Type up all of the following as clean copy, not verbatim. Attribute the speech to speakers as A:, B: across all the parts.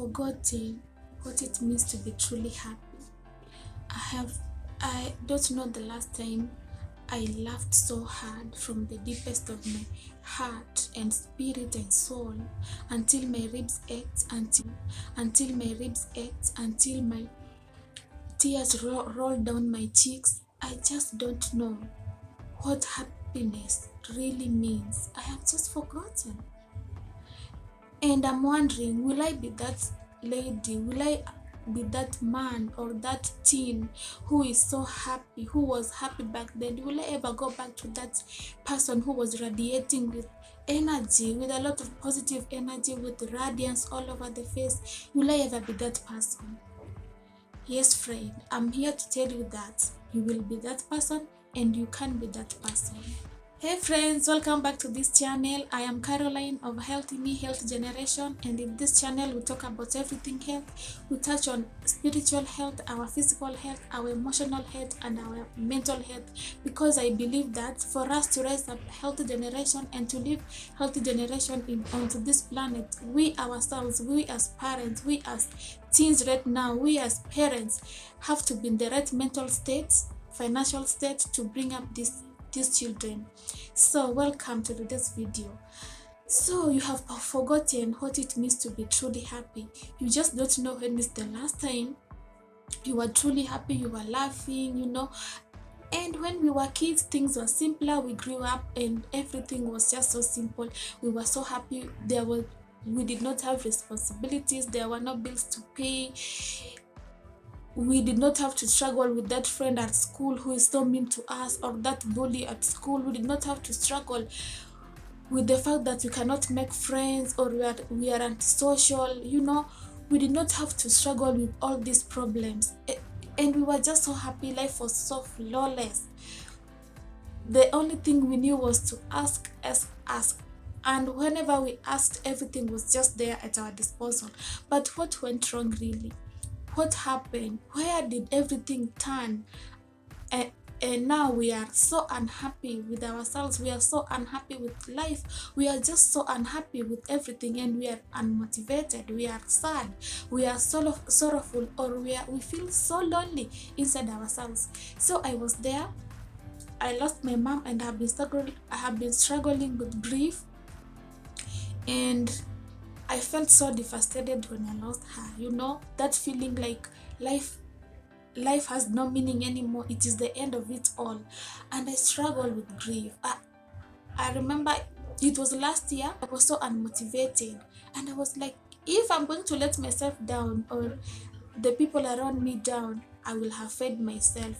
A: Forgotten what it means to be truly happy. I don't know the last time I laughed so hard from the deepest of my heart and spirit and soul until my ribs ached, until my tears rolled down my cheeks. I just don't know what happiness really means. I have just forgotten. And I'm wondering, will I be that lady? Will I be that man or that teen who is so happy, who was happy back then? Will I ever go back to that person who was radiating with energy, with a lot of positive energy, with radiance all over the face? Will I ever be that person? Yes, friend, I'm here to tell you that you will be that person and you can be that person. Hey friends, welcome back to this channel. I am Caroline of Healthy Me Health Generation, and in this channel we talk about everything health. We touch on spiritual health, our physical health, our emotional health, and our mental health, because I believe that for us to raise a healthy generation and to live healthy generation onto this planet, we ourselves, we as parents, we as teens right now, we as parents have to be in the right mental state, financial state to bring up these children. So welcome to today's video. So you have forgotten what it means to be truly happy. You just don't know when is the last time you were truly happy, you were laughing, And when we were kids, things were simpler. We grew up and everything was just so simple. We were so happy. We did not have responsibilities. There were no bills to pay. We did not have to struggle with that friend at school who is so mean to us, or that bully at school. We did not have to struggle with the fact that we cannot make friends, or we are antisocial. We did not have to struggle with all these problems, and we were just so happy. Life was so flawless. The only thing we knew was to ask, and whenever we asked, everything was just there at our disposal. But what went wrong really? What happened? Where did everything turn? And now we are so unhappy with ourselves. We are so unhappy with life. We are just so unhappy with everything, and we are unmotivated. We are sad. We are sorrowful, or we feel so lonely inside ourselves. So I was there. I lost my mom, and I have been struggling with grief, and I felt so devastated when I lost her. That feeling like life has no meaning anymore. It is the end of it all. And I struggle with grief. I remember it was last year. I was so unmotivated, and I was like, if I'm going to let myself down, or the people around me down, I will have failed myself.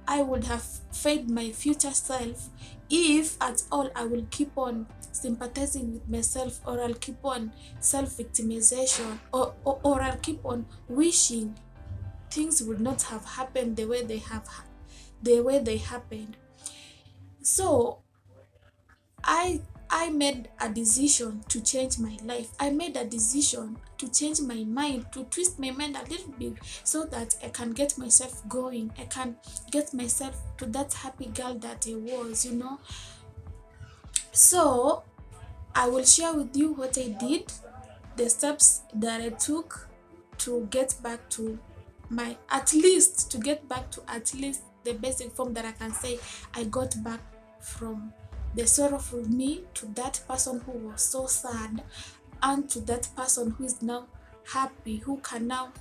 A: I would have failed my future self if at all I will keep on sympathizing with myself, or I'll keep on self-victimization, or I'll keep on wishing things would not have happened the way they happened. So I made a decision to change my life. I made a decision to change my mind, to twist my mind a little bit, so that I can get myself going. I can get myself to that happy girl that I was. So I will share with you what I did, the steps that I took to get back to at least the basic form that I can say I got back from the sorrowful me to that person who was so sad, and to that person who is now happy, who can now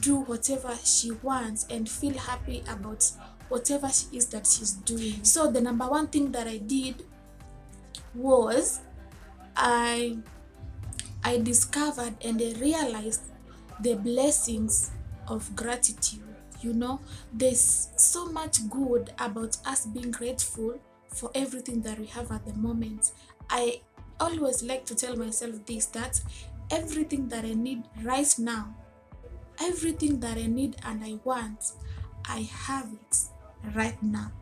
A: do whatever she wants and feel happy about whatever she is that she's doing. So the number one thing that I did was I discovered and I realized the blessings of gratitude. There's so much good about us being grateful for everything that we have at the moment. I always like to tell myself this, that everything that I need right now, everything that I need and I want, I have it right now.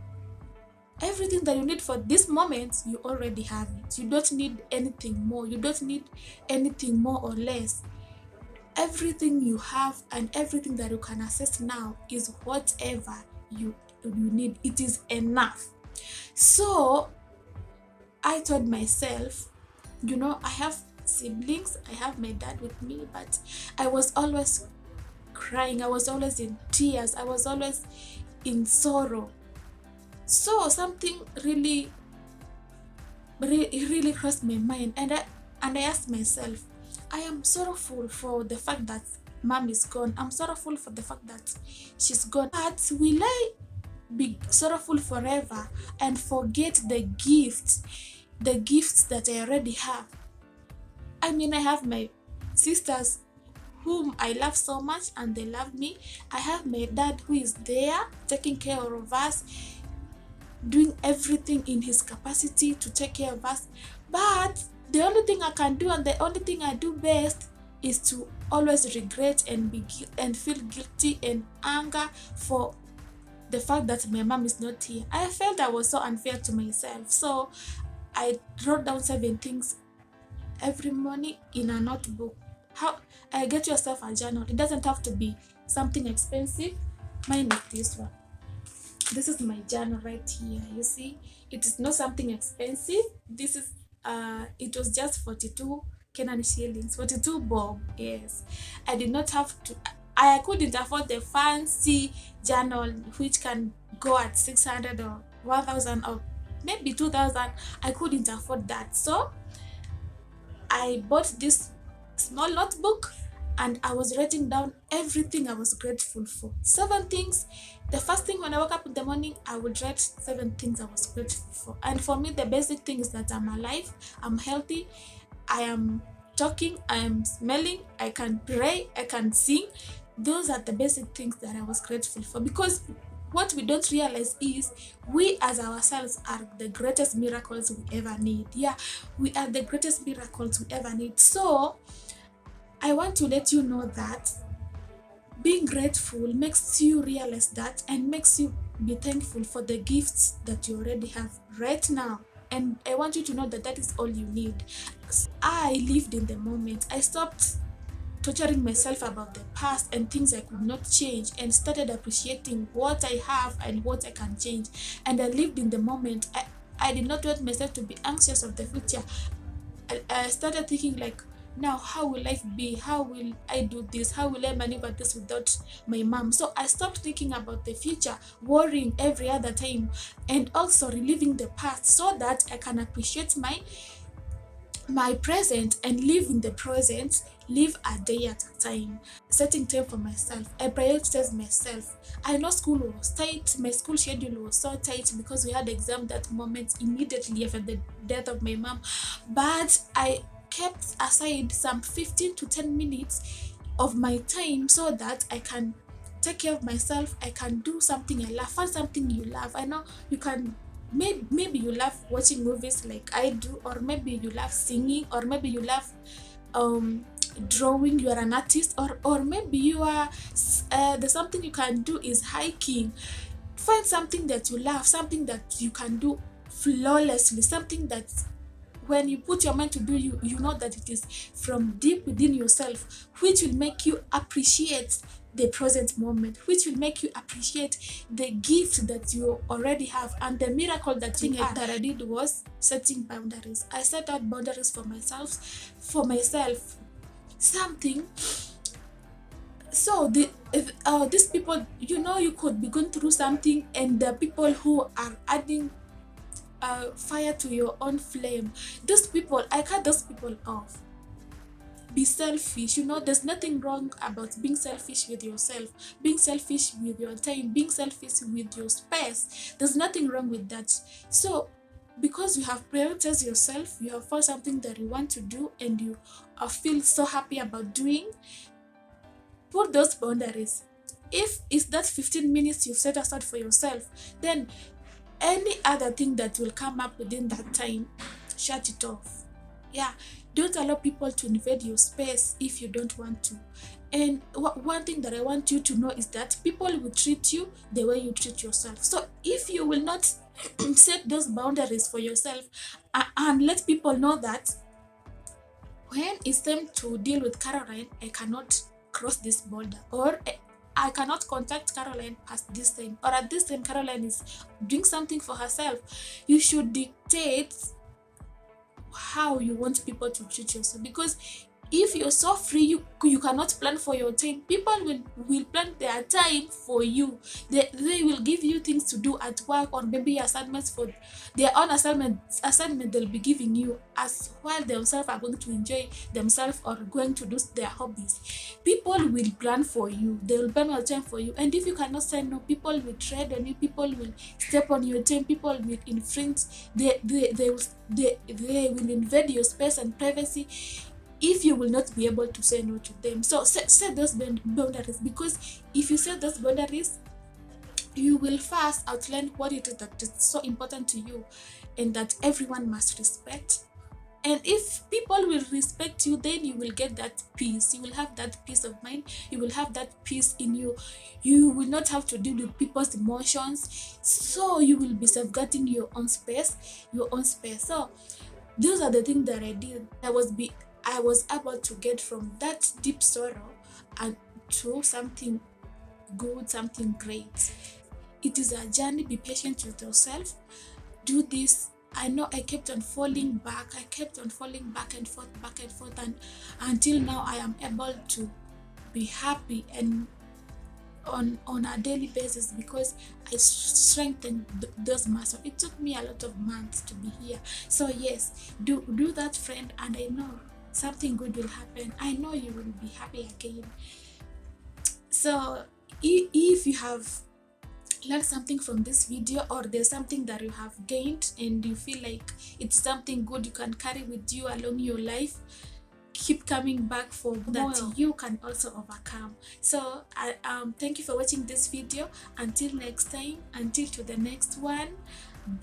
A: Everything that you need for this moment, you already have it. You don't need anything more. You don't need anything more or less. Everything you have and everything that you can access now is whatever you need. It is enough. So I told myself, I have siblings. I have my dad with me, but I was always crying. I was always in tears. I was always in sorrow. So something really crossed my mind, and I asked myself, I am sorrowful for the fact that mom is gone. I'm sorrowful for the fact that she's gone. But will I be sorrowful forever and forget the gifts that I already have? I mean, I have my sisters whom I love so much and they love me. I have my dad who is there taking care of us, doing everything in his capacity to take care of us. But the only thing I can do and the only thing I do best is to always regret and feel guilty and anger for the fact that my mom is not here. I felt I was so unfair to myself. So I wrote down 7 things every morning in a notebook. How I get yourself a journal. It doesn't have to be something expensive. Mine is this one. This is my journal right here. You see, it is not something expensive. This is it was just 42 Kenyan shillings, 42 bob. Yes, I did not have to. I couldn't afford the fancy journal which can go at 600 or 1000 or maybe 2000. I couldn't afford that, so I bought this small notebook and I was writing down everything I was grateful for. 7 things. The first thing when I woke up in the morning, I would write 7 things I was grateful for. And for me, the basic thing is that I'm alive, I'm healthy, I am talking, I am smelling, I can pray, I can sing. Those are the basic things that I was grateful for, because what we don't realize is we as ourselves are the greatest miracles we ever need. Yeah, we are the greatest miracles we ever need. So I want to let you know that being grateful makes you realize that and makes you be thankful for the gifts that you already have right now. And I want you to know that that is all you need. I lived in the moment. I stopped torturing myself about the past and things I could not change, and started appreciating what I have and what I can change. And I lived in the moment. I did not want myself to be anxious of the future. I started thinking like, now how will life be? How will I do this? How will I maneuver this without my mom? So I stopped thinking about the future, worrying every other time, and also reliving the past so that I can appreciate my present and live in the present, live a day at a time. Setting time for myself, I prioritize myself. I know school was tight, my school schedule was so tight because we had exam that moment immediately after the death of my mom, but I kept aside some 15 to 10 minutes of my time so that I can take care of myself. I can do something I love. Find something you love. I know you can. Maybe you love watching movies like I do, or maybe you love singing, or maybe you love drawing, you are an artist, or maybe you are there's something you can do is hiking. Find something that you love, something that you can do flawlessly, something that when you put your mind to do, you know that it is from deep within yourself, which will make you appreciate the present moment, which will make you appreciate the gift that you already have. And the miracle that I did was setting boundaries. I set out boundaries for myself. Something. So these people, you could be going through something, and the people who are adding fire to your own flame, those people, I cut those people off. Be selfish. There's nothing wrong about being selfish with yourself, being selfish with your time, being selfish with your space. There's nothing wrong with that. So because you have prioritized yourself, you have found something that you want to do and you feel so happy about doing, put those boundaries. If it's that 15 minutes you've set aside for yourself, then any other thing that will come up within that time, shut it off. Yeah, don't allow people to invade your space if you don't want to. And one thing that I want you to know is that people will treat you the way you treat yourself. So if you will not set those boundaries for yourself and let people know that when it's time to deal with Caroline, I cannot cross this border, or I cannot contact Caroline past this time, or at this time Caroline is doing something for herself. You should dictate how you want people to treat yourself. Because if you're so free, you cannot plan for your time. People will plan their time for you. They will give you things to do at work, or maybe assignments for their own assignment they'll be giving you, as while themselves are going to enjoy themselves or going to do their hobbies. People will plan for you, they will plan your time for you, and if you cannot say no, people will tread on you, people will step on your time, people will infringe, they will invade your space and privacy if you will not be able to say no to them. So set those boundaries, because if you set those boundaries, you will first outline what it is that is so important to you and that everyone must respect. And if people will respect you, then you will get that peace. You will have that peace of mind. You will have that peace in you. You will not have to deal with people's emotions. So you will be safeguarding your own space, So those are the things that I did. I was able to get from that deep sorrow and to something good, something great. It is a journey. Be patient with yourself. Do this. I know I kept on falling back. I kept on falling back and forth, and until now I am able to be happy and on a daily basis, because I strengthened those muscles. It took me a lot of months to be here. So yes, do that, friend, and I know something good will happen. I know you will be happy again. So if you have learn something from this video, or there's something that you have gained and you feel like it's something good you can carry with you along your life, keep coming back for more that you can also overcome. So thank you for watching this video. Until next time, until to the next one,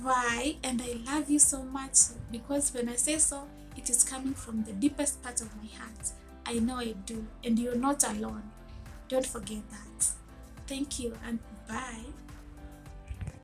A: bye. And I love you so much, because when I say so, it is coming from the deepest part of my heart. I know I do, and you're not alone. Don't forget that. Thank you and bye.